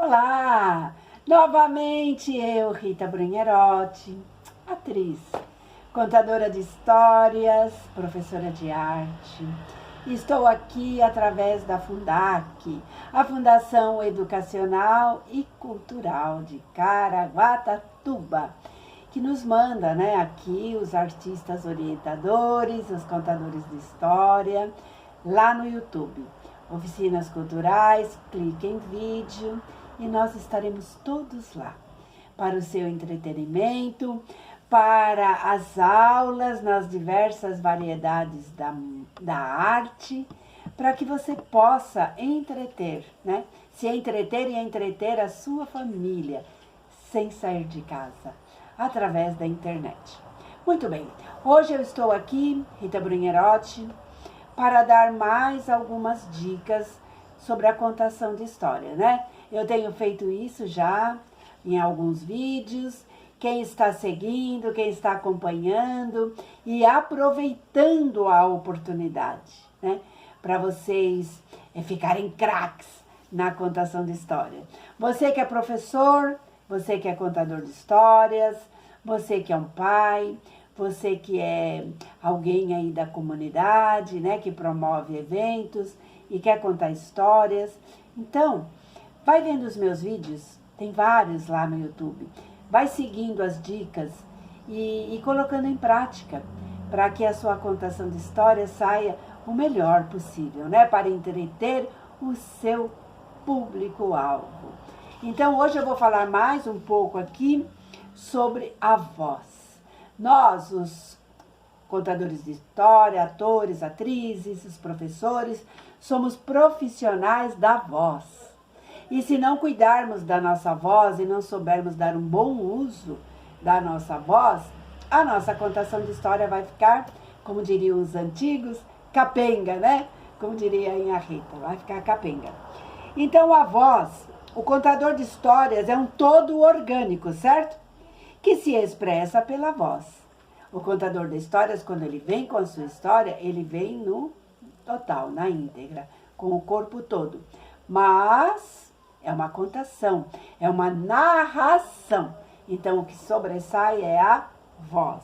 Olá! Novamente eu, Rita Brunherotti, atriz, contadora de histórias, professora de arte. Estou aqui através da Fundac, a Fundação Educacional e Cultural de Caraguatatuba, que nos manda, aqui os artistas orientadores, os contadores de história, lá no YouTube. Oficinas culturais, clique em vídeo e nós estaremos todos lá para o seu entretenimento, para as aulas nas diversas variedades da arte, para que você possa entreter, se entreter e entreter a sua família sem sair de casa, através da internet. Muito bem, hoje eu estou aqui, Rita Brunherotti, para dar mais algumas dicas sobre a contação de história, Eu tenho feito isso já em alguns vídeos. Quem está seguindo, quem está acompanhando e aproveitando a oportunidade, para vocês ficarem craques na contação de história. Você que é professor, você que é contador de histórias, você que é um pai, você que é alguém aí da comunidade, que promove eventos e quer contar histórias. Então, vai vendo os meus vídeos, tem vários lá no YouTube. Vai seguindo as dicas e colocando em prática para que a sua contação de história saia o melhor possível, para entreter o seu público-alvo. Então, hoje eu vou falar mais um pouco aqui sobre a voz. Nós, os contadores de história, atores, atrizes, os professores, somos profissionais da voz. E se não cuidarmos da nossa voz e não soubermos dar um bom uso da nossa voz, a nossa contação de história vai ficar, como diriam os antigos, capenga, Como diria a Inha Rita, vai ficar capenga. Então a voz, o contador de histórias é um todo orgânico, certo? Que se expressa pela voz. O contador de histórias, quando ele vem com a sua história, ele vem no total, na íntegra, com o corpo todo. Mas é uma contação, é uma narração. Então, o que sobressai é a voz.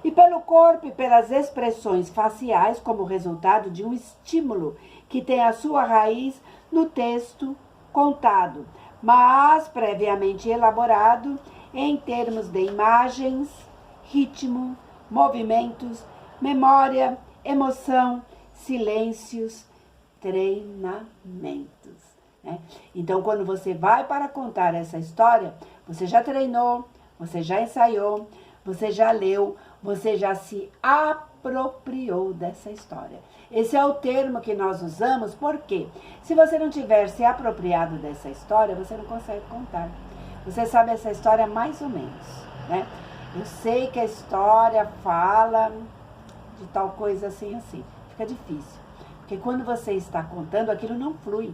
E pelo corpo e pelas expressões faciais, como resultado de um estímulo que tem a sua raiz no texto contado, mas previamente elaborado em termos de imagens, ritmo, movimentos, memória, emoção, silêncios, treinamentos. Então, quando você vai para contar essa história, você já treinou, você já ensaiou, você já leu, você já se apropriou dessa história. Esse é o termo que nós usamos, porque se você não tiver se apropriado dessa história, você não consegue contar. Você sabe essa história mais ou menos, Eu sei que a história fala de tal coisa assim. Fica difícil. Porque quando você está contando, aquilo não flui.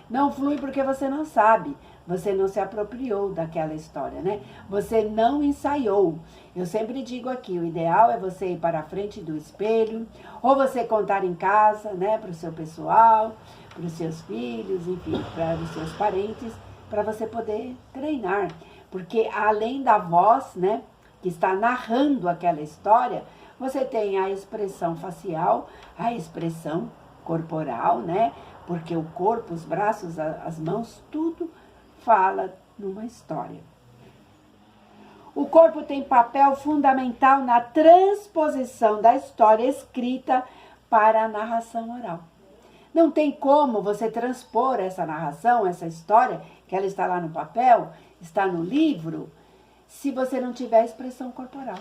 Não flui porque você não sabe. Você não se apropriou daquela história, Você não ensaiou. Eu sempre digo aqui, o ideal é você ir para a frente do espelho, ou você contar em casa, para o seu pessoal, para os seus filhos, enfim, para os seus parentes, para você poder treinar. Porque além da voz, que está narrando aquela história, você tem a expressão facial, a expressão corporal, Porque o corpo, os braços, as mãos, tudo fala numa história. O corpo tem papel fundamental na transposição da história escrita para a narração oral. Não tem como você transpor essa narração, essa história, que ela está lá no papel, está no livro, se você não tiver expressão corporal,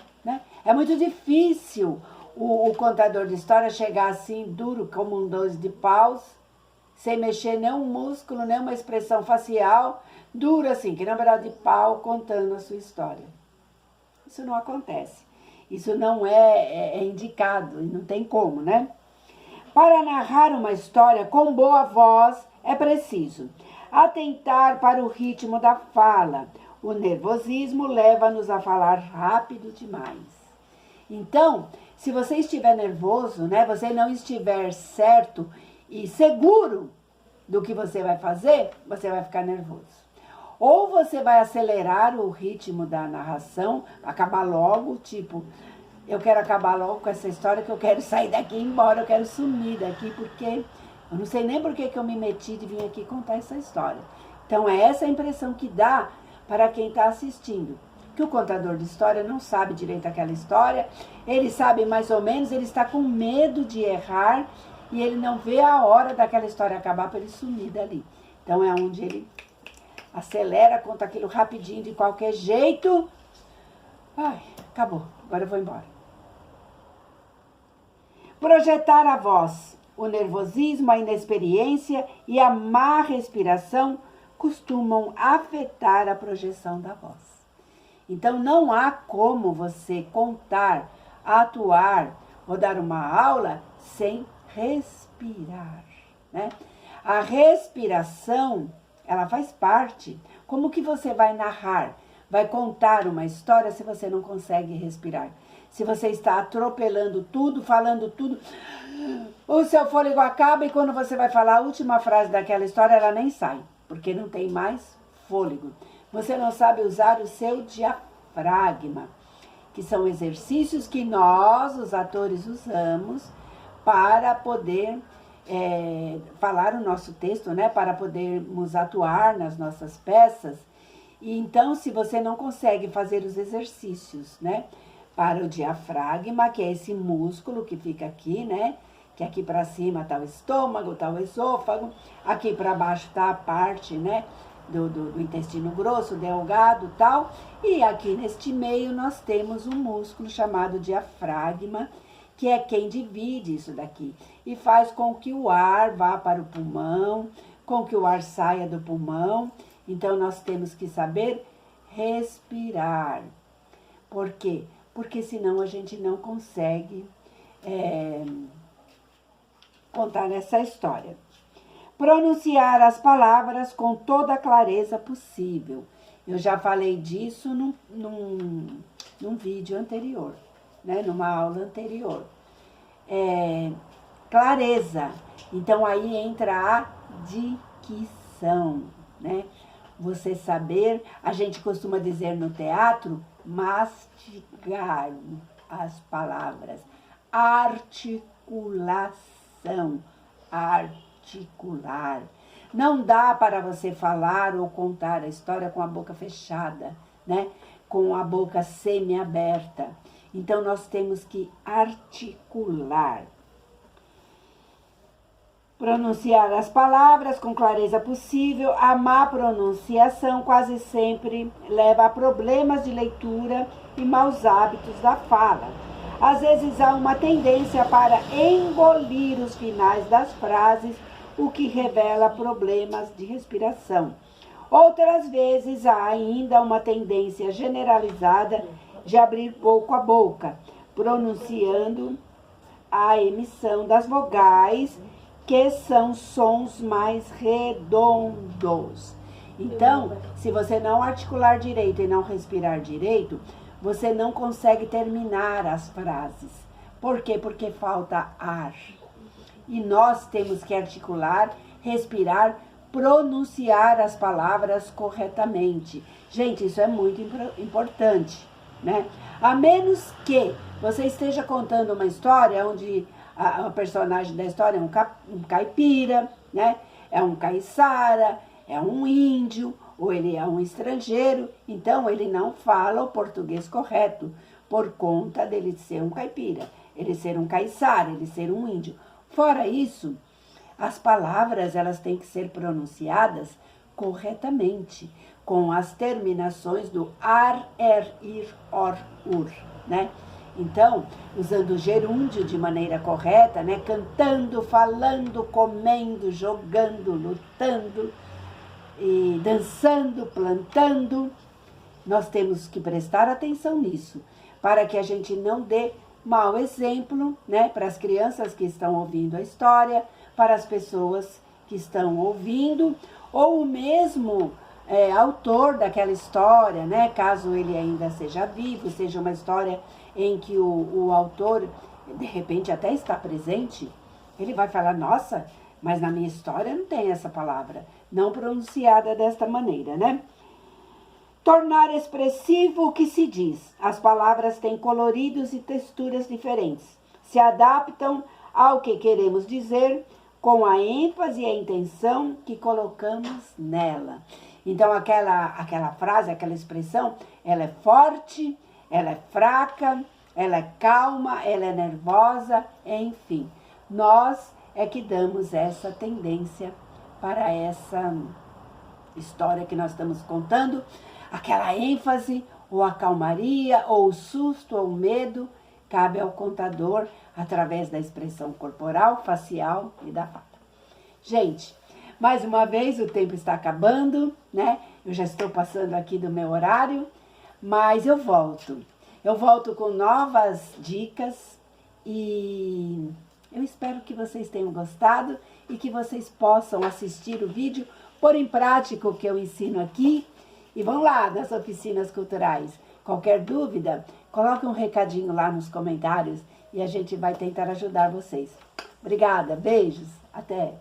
É muito difícil o contador de história chegar assim, duro como um 12 de paus, sem mexer nenhum músculo, nenhuma expressão facial, duro assim, que na verdade de pau, contando a sua história. Isso não acontece. Isso não é indicado, e não tem como, Para narrar uma história com boa voz, é preciso atentar para o ritmo da fala. O nervosismo leva-nos a falar rápido demais. Então, se você estiver nervoso, você não estiver certo e seguro do que você vai fazer, você vai ficar nervoso. Ou você vai acelerar o ritmo da narração, acabar logo, tipo, eu quero acabar logo com essa história, que eu quero sair daqui e ir embora, eu quero sumir daqui, porque eu não sei nem por que eu me meti de vir aqui contar essa história. Então é essa a impressão que dá para quem está assistindo. Que o contador de história não sabe direito aquela história, ele sabe mais ou menos, ele está com medo de errar e ele não vê a hora daquela história acabar para ele sumir dali. Então é onde ele acelera, conta aquilo rapidinho, de qualquer jeito. Ai, acabou, agora eu vou embora. Projetar a voz. O nervosismo, a inexperiência e a má respiração costumam afetar a projeção da voz. Então, não há como você contar, atuar ou dar uma aula sem respirar, né? A respiração, ela faz parte. Como que você vai narrar, vai contar uma história se você não consegue respirar? Se você está atropelando tudo, falando tudo, o seu fôlego acaba e quando você vai falar a última frase daquela história, ela nem sai, porque não tem mais fôlego. Você não sabe usar o seu diafragma, que são exercícios que nós, os atores, usamos para poder falar o nosso texto, né? Para podermos atuar nas nossas peças. E então, se você não consegue fazer os exercícios, né? Para o diafragma, que é esse músculo que fica aqui, né? Que aqui para cima está o estômago, está o esôfago, aqui para baixo está a parte, né? Do intestino grosso, delgado e tal. E aqui neste meio nós temos um músculo chamado diafragma, que é quem divide isso daqui. E faz com que o ar vá para o pulmão, com que o ar saia do pulmão. Então nós temos que saber respirar. Por quê? Porque senão a gente não consegue contar essa história. Pronunciar as palavras com toda a clareza possível. Eu já falei disso num vídeo anterior, né? Numa aula anterior. Clareza. Então aí entra a dicção, né? Você saber, a gente costuma dizer no teatro, mastigar as palavras. Articulação. Articular. Não dá para você falar ou contar a história com a boca fechada, né? Com a boca semi-aberta. Então, nós temos que articular. Pronunciar as palavras com clareza possível. A má pronunciação quase sempre leva a problemas de leitura e maus hábitos da fala. Às vezes há uma tendência para engolir os finais das frases, o que revela problemas de respiração. Outras vezes há ainda uma tendência generalizada de abrir pouco a boca, pronunciando a emissão das vogais, que são sons mais redondos. Então, se você não articular direito e não respirar direito, você não consegue terminar as frases. Por quê? Porque falta ar. E nós temos que articular, respirar, pronunciar as palavras corretamente. Gente, isso é muito importante, né? A menos que você esteja contando uma história onde a personagem da história é um caipira, né? É um caiçara, é um índio, ou ele é um estrangeiro, então ele não fala o português correto, por conta dele ser um caipira, ele ser um caiçara, ele ser um índio. Fora isso, as palavras elas têm que ser pronunciadas corretamente, com as terminações do ar, ir, ur, né? Então, usando o gerúndio de maneira correta, né? Cantando, falando, comendo, jogando, lutando, e dançando, plantando. Nós temos que prestar atenção nisso, para que a gente não dê mau exemplo, né? Para as crianças que estão ouvindo a história, para as pessoas que estão ouvindo, ou o mesmo autor daquela história, né? Caso ele ainda seja vivo, seja uma história em que o autor, de repente, até está presente, ele vai falar, nossa, Mas na minha história não tem essa palavra, não pronunciada desta maneira, né? Tornar expressivo o que se diz. As palavras têm coloridos e texturas diferentes. Se adaptam ao que queremos dizer com a ênfase e a intenção que colocamos nela. Então, aquela frase, aquela expressão, ela é forte, ela é fraca, ela é calma, ela é nervosa, enfim. Nós é que damos essa tendência para essa história que nós estamos contando, aquela ênfase, ou a calmaria, ou o susto, ou o medo, cabe ao contador através da expressão corporal, facial e da fala. Gente, mais uma vez o tempo está acabando, né? Eu já estou passando aqui do meu horário, mas eu volto. Eu volto com novas dicas e eu espero que vocês tenham gostado e que vocês possam assistir o vídeo, pôr em prática o que eu ensino aqui e vão lá nas oficinas culturais. Qualquer dúvida, coloque um recadinho lá nos comentários e a gente vai tentar ajudar vocês. Obrigada, beijos, até!